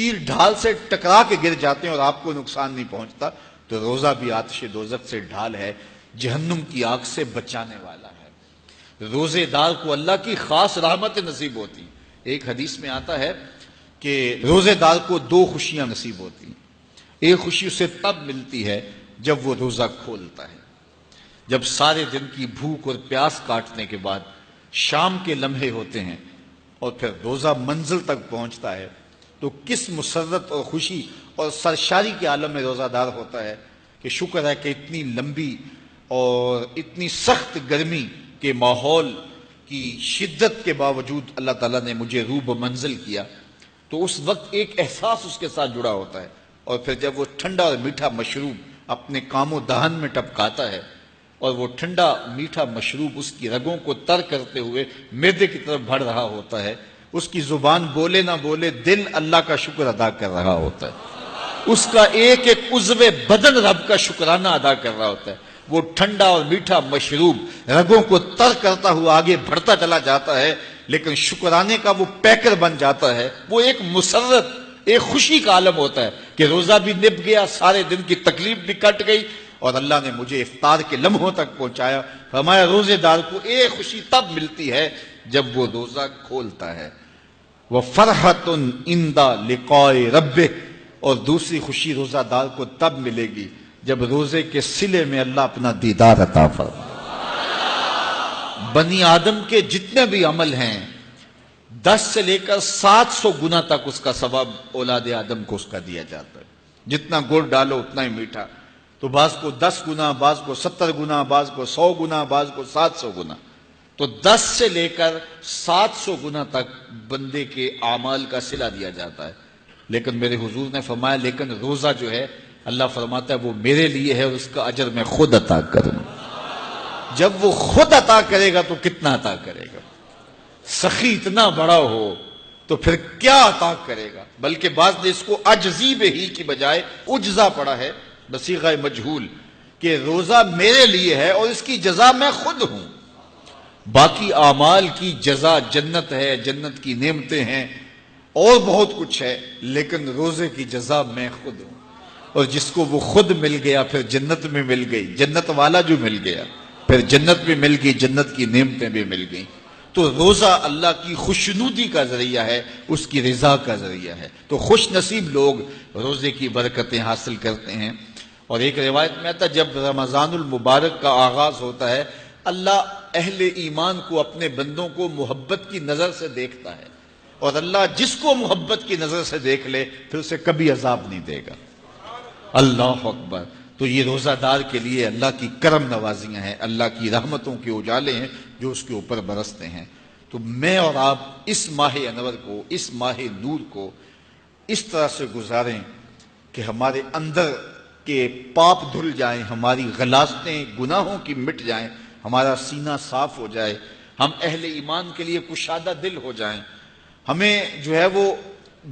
تیر ڈھال سے ٹکرا کے گر جاتے ہیں اور آپ کو نقصان نہیں پہنچتا، تو روزہ بھی آتش دوزخ سے ڈھال ہے، جہنم کی آگ سے بچانے والا ہے۔ روزے دار کو اللہ کی خاص رحمت نصیب ہوتی۔ ایک حدیث میں آتا ہے کہ روزے دار کو دو خوشیاں نصیب ہوتی ہیں۔ ایک خوشی اسے تب ملتی ہے جب وہ روزہ کھولتا ہے، جب سارے دن کی بھوک اور پیاس کاٹنے کے بعد شام کے لمحے ہوتے ہیں اور پھر روزہ منزل تک پہنچتا ہے، تو کس مسرت اور خوشی اور سرشاری کے عالم میں روزہ دار ہوتا ہے کہ شکر ہے کہ اتنی لمبی اور اتنی سخت گرمی کے ماحول کی شدت کے باوجود اللہ تعالیٰ نے مجھے روب منزل کیا۔ تو اس وقت ایک احساس اس کے ساتھ جڑا ہوتا ہے، اور پھر جب وہ ٹھنڈا اور میٹھا مشروب اپنے کام و دہن میں ٹپکاتا ہے اور وہ ٹھنڈا میٹھا مشروب اس کی رگوں کو تر کرتے ہوئے معدے کی طرف بڑھ رہا ہوتا ہے، اس کی زبان بولے نہ بولے دل اللہ کا شکر ادا کر رہا ہوتا ہے، اس کا ایک ایک عضو بدن رب کا شکرانہ ادا کر رہا ہوتا ہے۔ وہ ٹھنڈا اور میٹھا مشروب رگوں کو تر کرتا ہوا آگے بڑھتا چلا جاتا ہے، لیکن شکرانے کا وہ پیکر بن جاتا ہے۔ وہ ایک مسرت، ایک خوشی کا عالم ہوتا ہے کہ روزہ بھی نب گیا، سارے دن کی تکلیف بھی کٹ گئی، اور اللہ نے مجھے افطار کے لمحوں تک پہنچایا۔ فرمایا روزے دار کو ایک خوشی تب ملتی ہے جب وہ روزہ کھولتا ہے، وَفَرْحَةٌ عِنْدَ لِقَاءِ رَبِّهِ، اور دوسری خوشی روزہ دار کو تب ملے گی جب روزے کے صلے میں اللہ اپنا دیدار عطا فرمائے۔ بنی آدم کے جتنے بھی عمل ہیں 10 سے لے کر 700 گنا تک اس کا ثواب اولاد آدم کو اس کا دیا جاتا ہے۔ جتنا گڑ ڈالو اتنا ہی میٹھا، تو بعض کو 10 گنا، بعض کو 70 گنا، بعض کو 100 گنا، بعض کو 700 گنا، تو 10 سے لے کر 700 گنا تک بندے کے اعمال کا صلہ دیا جاتا ہے۔ لیکن میرے حضور نے فرمایا لیکن روزہ جو ہے اللہ فرماتا ہے وہ میرے لیے ہے اور اس کا اجر میں خود عطا کروں۔ جب وہ خود عطا کرے گا تو کتنا عطا کرے گا؟ سخی اتنا بڑا ہو تو پھر کیا عطا کرے گا؟ بلکہ بعض نے اس کو عجزی بہی کی بجائے اجزا پڑھا ہے بصیغہ مجہول، کہ روزہ میرے لیے ہے اور اس کی جزا میں خود ہوں۔ باقی اعمال کی جزا جنت ہے، جنت کی نعمتیں ہیں اور بہت کچھ ہے، لیکن روزے کی جزا میں خود ہوں۔ اور جس کو وہ خود مل گیا پھر جنت میں مل گئی، جنت والا جو مل گیا پھر جنت بھی مل گئی، جنت کی نعمتیں بھی مل گئیں۔ تو روزہ اللہ کی خوشنودی کا ذریعہ ہے، اس کی رضا کا ذریعہ ہے۔ تو خوش نصیب لوگ روزے کی برکتیں حاصل کرتے ہیں۔ اور ایک روایت میں آتا ہے جب رمضان المبارک کا آغاز ہوتا ہے اللہ اہل ایمان کو، اپنے بندوں کو محبت کی نظر سے دیکھتا ہے، اور اللہ جس کو محبت کی نظر سے دیکھ لے پھر اسے کبھی عذاب نہیں دے گا۔ اللہ اکبر۔ تو یہ روزہ دار کے لیے اللہ کی کرم نوازیاں ہیں، اللہ کی رحمتوں کے اجالے ہیں جو اس کے اوپر برستے ہیں۔ تو میں اور آپ اس ماہ انور کو، اس ماہ نور کو اس طرح سے گزاریں کہ ہمارے اندر کے پاپ دھل جائیں، ہماری غلاظتیں گناہوں کی مٹ جائیں، ہمارا سینہ صاف ہو جائے، ہم اہل ایمان کے لیے کشادہ دل ہو جائیں، ہمیں جو ہے وہ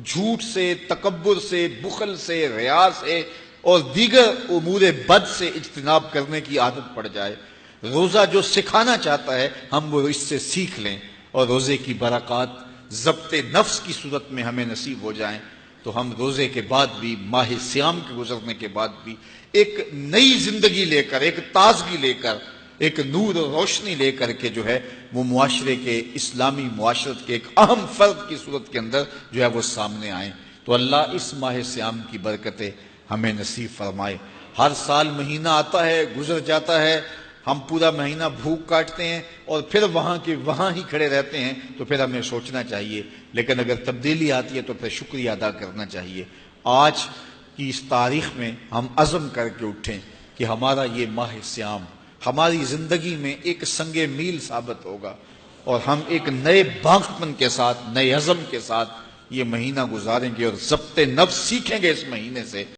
جھوٹ سے، تکبر سے، بخل سے، ریا سے اور دیگر امور بد سے اجتناب کرنے کی عادت پڑ جائے۔ روزہ جو سکھانا چاہتا ہے ہم وہ اس سے سیکھ لیں، اور روزے کی برکات ضبط نفس کی صورت میں ہمیں نصیب ہو جائیں، تو ہم روزے کے بعد بھی، ماہ صیام کے گزرنے کے بعد بھی ایک نئی زندگی لے کر، ایک تازگی لے کر، ایک نور و روشنی لے کر کے جو ہے وہ معاشرے کے، اسلامی معاشرت کے ایک اہم فرد کی صورت کے اندر جو ہے وہ سامنے آئیں۔ تو اللہ اس ماہ صیام کی برکتیں ہمیں نصیب فرمائے۔ ہر سال مہینہ آتا ہے، گزر جاتا ہے، ہم پورا مہینہ بھوک کاٹتے ہیں اور پھر وہاں کے وہاں ہی کھڑے رہتے ہیں، تو پھر ہمیں سوچنا چاہیے، لیکن اگر تبدیلی آتی ہے تو پھر شکریہ ادا کرنا چاہیے۔ آج کی اس تاریخ میں ہم عزم کر کے اٹھیں کہ ہمارا یہ ماہ صیام ہماری زندگی میں ایک سنگ میل ثابت ہوگا، اور ہم ایک نئے باغپن کے ساتھ، نئے عزم کے ساتھ یہ مہینہ گزاریں گے اور ضبط نفس سیکھیں گے اس مہینے سے۔